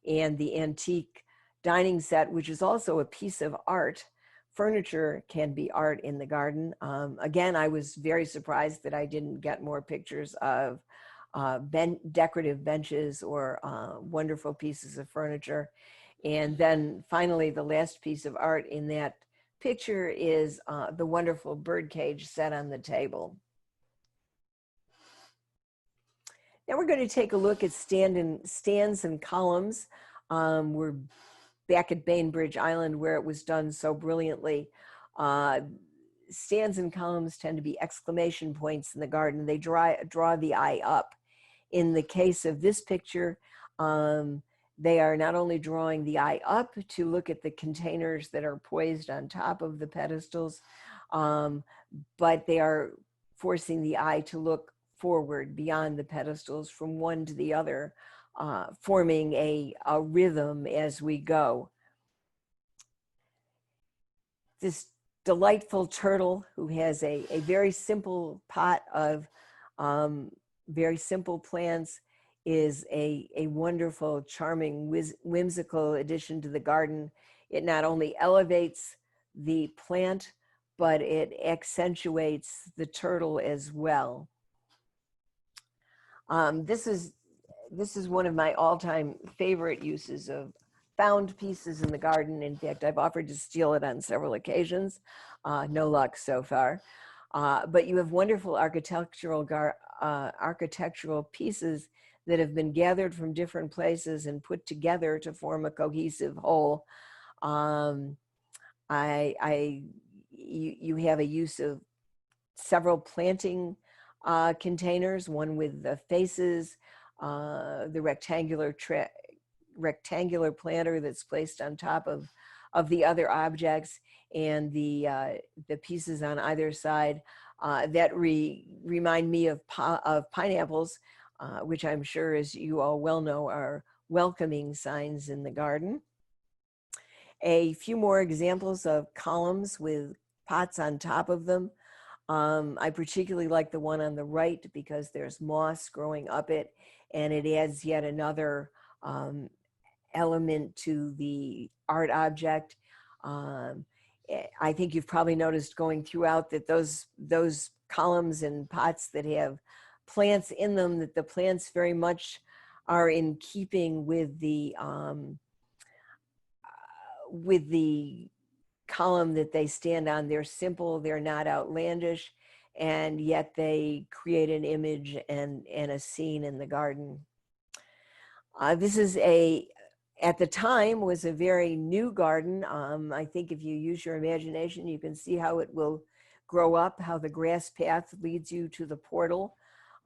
and the antique dining set, which is also a piece of art. Furniture can be art in the garden. Again, I was very surprised that I didn't get more pictures of decorative benches or wonderful pieces of furniture. And then finally, the last piece of art in that picture is the wonderful birdcage set on the table. Now we're going to take a look at stands and columns. We're back at Bainbridge Island where it was done so brilliantly. Stands and columns tend to be exclamation points in the garden. They draw the eye up. In the case of this picture, they are not only drawing the eye up to look at the containers that are poised on top of the pedestals, but they are forcing the eye to look forward beyond the pedestals from one to the other, forming a rhythm as we go. This delightful turtle who has a very simple pot of very simple plants is a wonderful, charming, whimsical addition to the garden. It not only elevates the plant, but it accentuates the turtle as well. This is one of my all-time favorite uses of found pieces in the garden. In fact, I've offered to steal it on several occasions. No luck so far. But you have wonderful architectural pieces that have been gathered from different places and put together to form a cohesive whole. You have a use of several planting containers, one with the faces, the rectangular planter that's placed on top of the other objects, and the pieces on either side that remind me of pineapples, which I'm sure, as you all well know, are welcoming signs in the garden. A few more examples of columns with pots on top of them. I particularly like the one on the right because there's moss growing up it, and it adds yet another element to the art object. I think you've probably noticed going throughout that those columns and pots that have plants in them, that the plants very much are in keeping with the column that they stand on. They're simple, they're not outlandish, and yet they create an image and a scene in the garden. This is at the time was a very new garden. I think if you use your imagination, you can see how it will grow up, how the grass path leads you to the portal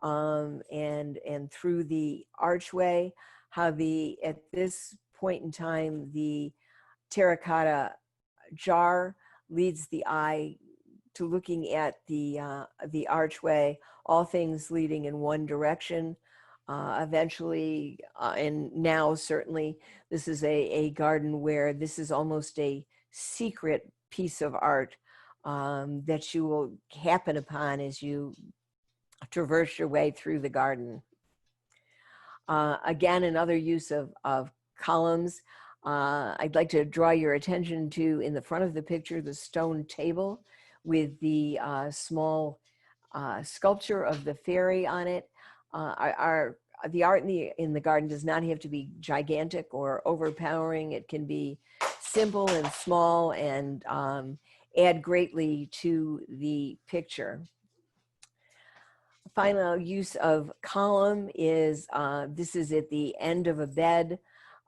and through the archway, how at this point in time, the terracotta jar leads the eye to looking at the archway, all things leading in one direction. Eventually, and now certainly, this is a garden where this is almost a secret piece of art that you will happen upon as you traverse your way through the garden. Again, another use of columns. I'd like to draw your attention to, in the front of the picture, the stone table with the small sculpture of the fairy on it. The art in the garden does not have to be gigantic or overpowering. It can be simple and small and add greatly to the picture. Final use of column is, this is at the end of a bed.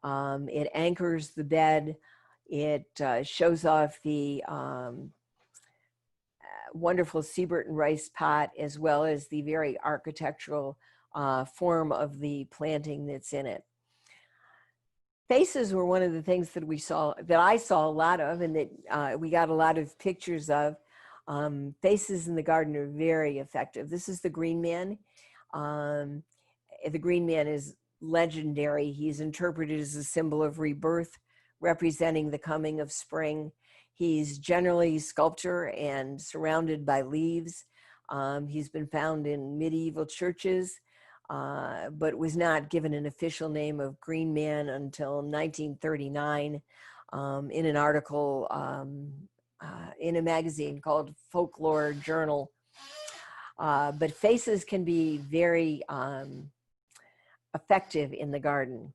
It anchors the bed. It shows off the wonderful Siebert and Rice pot, as well as the very architectural form of the planting that's in it. Faces were one of the things that I saw a lot of, and that we got a lot of pictures of. Faces in the garden are very effective. This is the Green Man. The Green Man is legendary. He's interpreted as a symbol of rebirth, representing the coming of spring. He's generally sculpture and surrounded by leaves. He's been found in medieval churches, but was not given an official name of Green Man until 1939 in an article in a magazine called Folklore Journal. But faces can be very effective in the garden.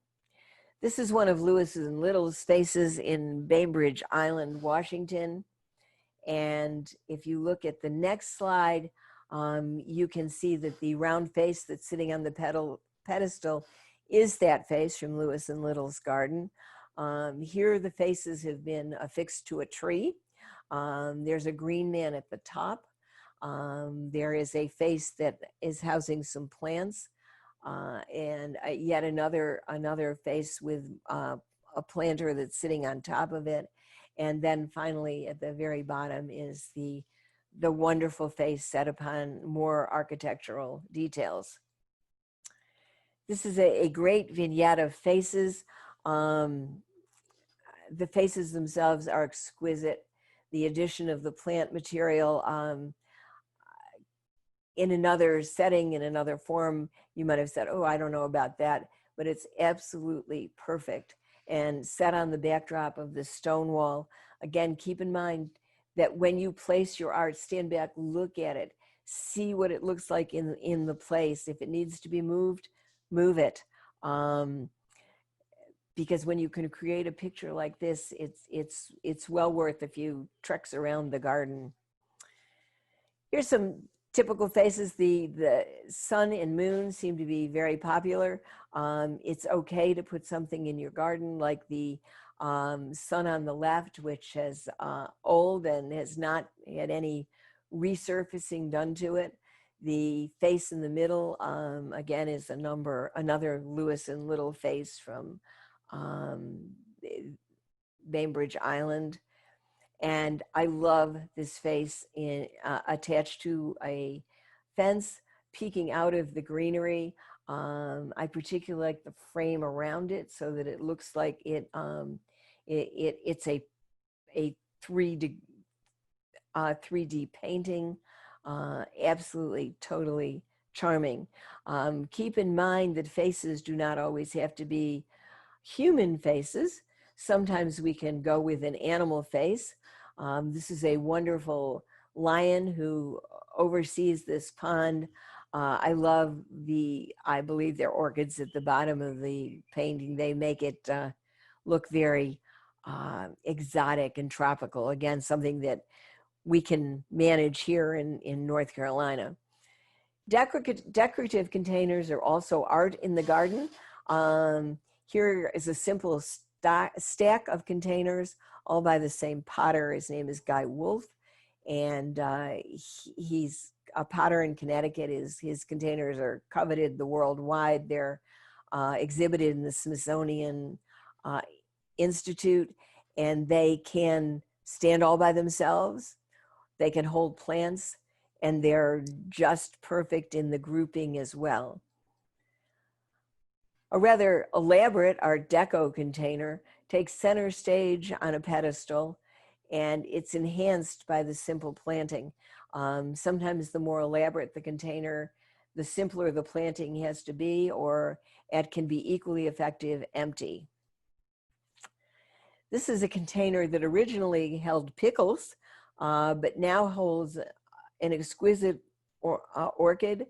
This is one of Lewis and Little's faces in Bainbridge Island, Washington. And if you look at the next slide, you can see that the round face that's sitting on the pedestal is that face from Lewis and Little's garden. Here the faces have been affixed to a tree. There's a green man at the top. There is a face that is housing some plants, and yet another face with a planter that's sitting on top of it. And then finally at the very bottom is the wonderful face set upon more architectural details. This is a great vignette of faces. The faces themselves are exquisite. The addition of the plant material in another setting, in another form, you might have said, oh, I don't know about that, but it's absolutely perfect. And set on the backdrop of the stone wall. Again, keep in mind that when you place your art, stand back, look at it, see what it looks like in the place. If it needs to be moved, move it. Because when you can create a picture like this, it's well worth a few treks around the garden. Here's some typical faces. The sun and moon seem to be very popular. It's okay to put something in your garden like the sun on the left, which is old and has not had any resurfacing done to it. The face in the middle, again, is another Lewis and Little face from Bainbridge Island. And I love this face attached to a fence peeking out of the greenery. I particularly like the frame around it so that it looks like it's a 3D painting. Absolutely, totally charming. Keep in mind that faces do not always have to be human faces. Sometimes we can go with an animal face. This is a wonderful lion who oversees this pond. I believe they're orchids at the bottom of the painting. They make it look very exotic and tropical. Again, something that we can manage here in North Carolina. Decorative containers are also art in the garden. Here is a simple stack of containers, all by the same potter. His name is Guy Wolf, and he's a potter in Connecticut. His containers are coveted worldwide. They're exhibited in the Smithsonian Institute, and they can stand all by themselves. They can hold plants, and they're just perfect in the grouping as well. A rather elaborate Art Deco container takes center stage on a pedestal, and it's enhanced by the simple planting. Sometimes the more elaborate the container, the simpler the planting has to be, or it can be equally effective empty. This is a container that originally held pickles, but now holds an exquisite orchid.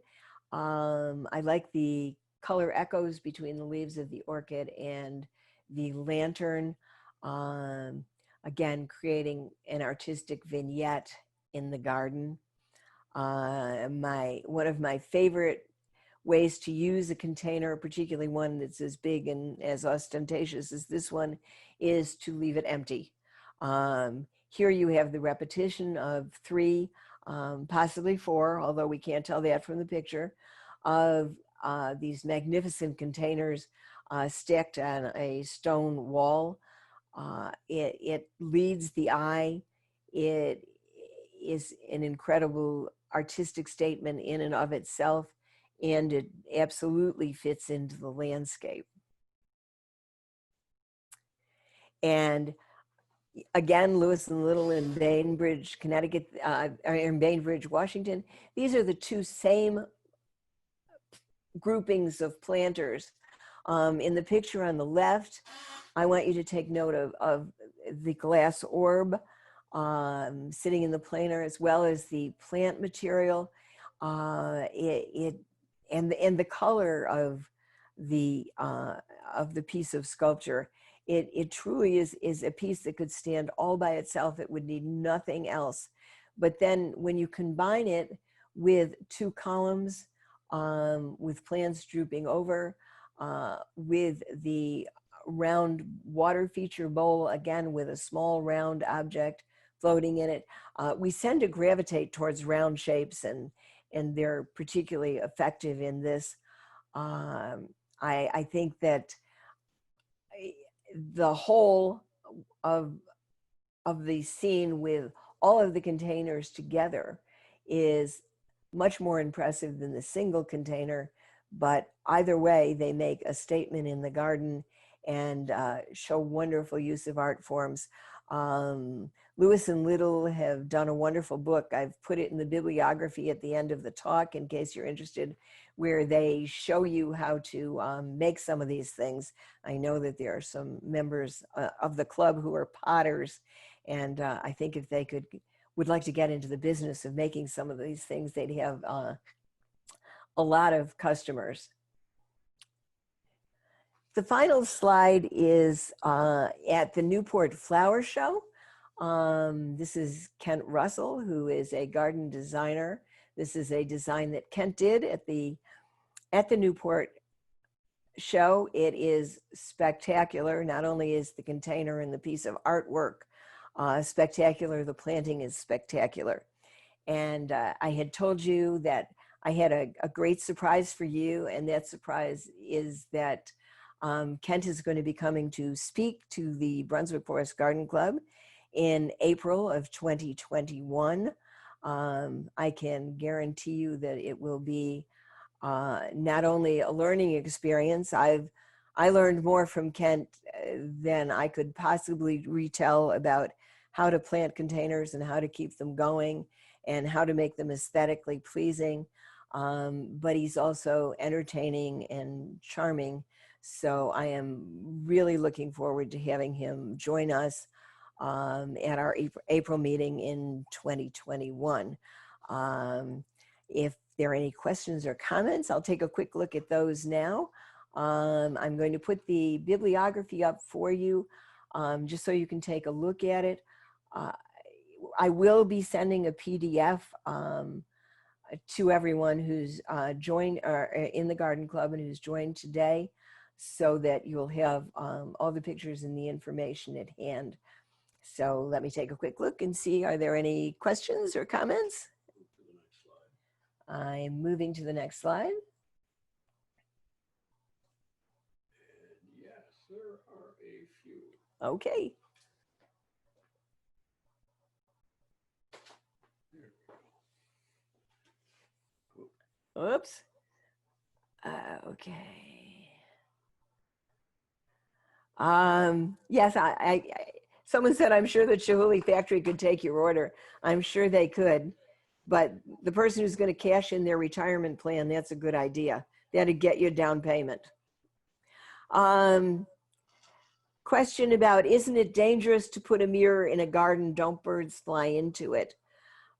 I like the color echoes between the leaves of the orchid and the lantern. Again, creating an artistic vignette in the garden. One of my favorite ways to use a container, particularly one that's as big and as ostentatious as this one, is to leave it empty. Here you have the repetition of 3, possibly 4, although we can't tell that from the picture, of these magnificent containers stacked on a stone wall. It leads the eye. It is an incredible artistic statement in and of itself, and it absolutely fits into the landscape. And again, Lewis and Little in Bainbridge, Connecticut, in Bainbridge, Washington. These are the 2 same groupings of planters. In the picture on the left, I want you to take note of the glass orb sitting in the planter, as well as the plant material. And the color of the piece of sculpture. It truly is a piece that could stand all by itself. It would need nothing else. But then when you combine it with 2 columns, with plants drooping over, with the round water feature bowl, again with a small round object floating in it. We tend to gravitate towards round shapes, and they're particularly effective in this. I think that the whole of the scene with all of the containers together is much more impressive than the single container. But either way, they make a statement in the garden and show wonderful use of art forms. Lewis and Little have done a wonderful book. I've put it in the bibliography at the end of the talk in case you're interested, where they show you how to make some of these things. I know that there are some members of the club who are potters, and I think if they would like to get into the business of making some of these things, they'd have a lot of customers. The final slide is at the Newport Flower Show. This is Kent Russell, who is a garden designer. This is a design that Kent did at the Newport show. It is spectacular. Not only is the container and the piece of artwork spectacular, the planting is spectacular. And I had told you that I had a great surprise for you, and that surprise is that Kent is going to be coming to speak to the Brunswick Forest Garden Club in April of 2021. I can guarantee you that it will be not only a learning experience. I learned more from Kent than I could possibly retell about how to plant containers and how to keep them going and how to make them aesthetically pleasing. But he's also entertaining and charming. So I am really looking forward to having him join us at our April meeting in 2021. If there are any questions or comments, I'll take a quick look at those now. I'm going to put the bibliography up for you just so you can take a look at it. I will be sending a PDF to everyone who's joined in the Garden Club and who's joined today, so that you'll have all the pictures and the information at hand. So let me take a quick look and see, are there any questions or comments? I'm moving to the next slide. And yes, there are a few. Okay. Oops. Okay. Yes, someone said, I'm sure that Chihuly Factory could take your order. I'm sure they could, but the person who's going to cash in their retirement plan, that's a good idea. That'd get you a down payment. Question about, isn't it dangerous to put a mirror in a garden? Don't birds fly into it?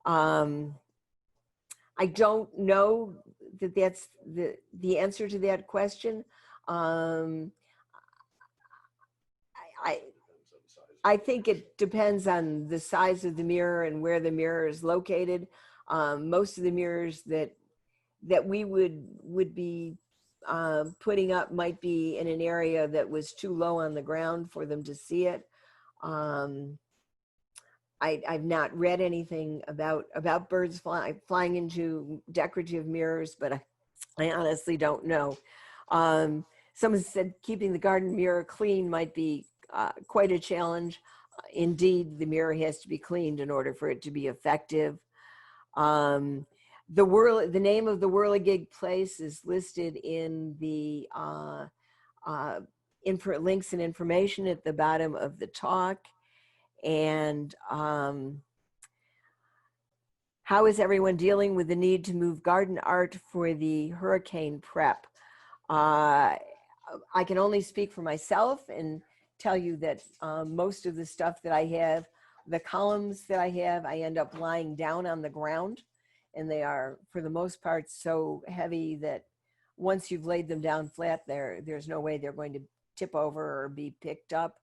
I don't know that that's the answer to that question. I think it depends on the size of the mirror and where the mirror is located. Most of the mirrors that we would be putting up might be in an area that was too low on the ground for them to see it. I've not read anything about birds flying into decorative mirrors, but I honestly don't know. Someone said keeping the garden mirror clean might be quite a challenge. Indeed, the mirror has to be cleaned in order for it to be effective. The name of the whirligig place is listed in the links and information at the bottom of the talk. And how is everyone dealing with the need to move garden art for the hurricane prep? I can only speak for myself and tell you that most of the stuff that I have, the columns that I have, I end up lying down on the ground, and they are, for the most part, so heavy that once you've laid them down flat, there's no way they're going to tip over or be picked up.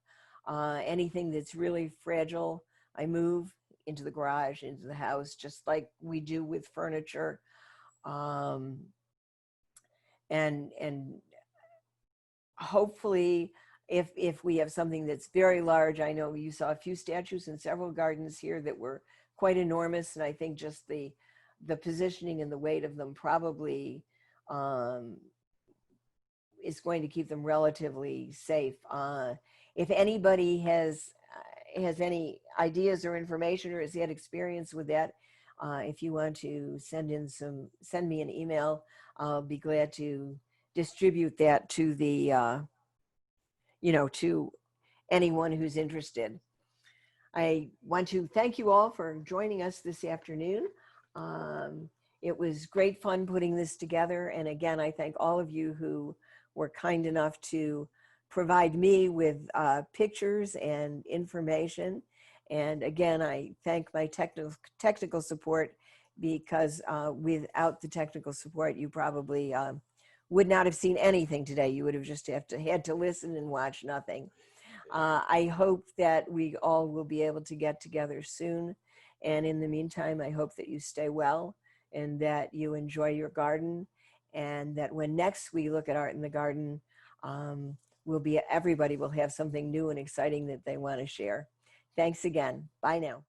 Anything that's really fragile, I move into the garage, into the house, just like we do with furniture. And hopefully if we have something that's very large, I know you saw a few statues in several gardens here that were quite enormous, and I think just the positioning and the weight of them probably um, is going to keep them relatively safe. If anybody has any ideas or information or has had experience with that, if you want to send me an email, I'll be glad to distribute that to the to anyone who's interested. I want to thank you all for joining us this afternoon. Um, it was great fun putting this together. And again, I thank all of you who were kind enough to provide me with pictures and information. And again, I thank my technical support, because without the technical support, you probably would not have seen anything today. You would have just had to listen and watch nothing. I hope that we all will be able to get together soon. And in the meantime, I hope that you stay well and that you enjoy your garden, and that when next we look at art in the garden, everybody will have something new and exciting that they want to share. Thanks again. Bye now.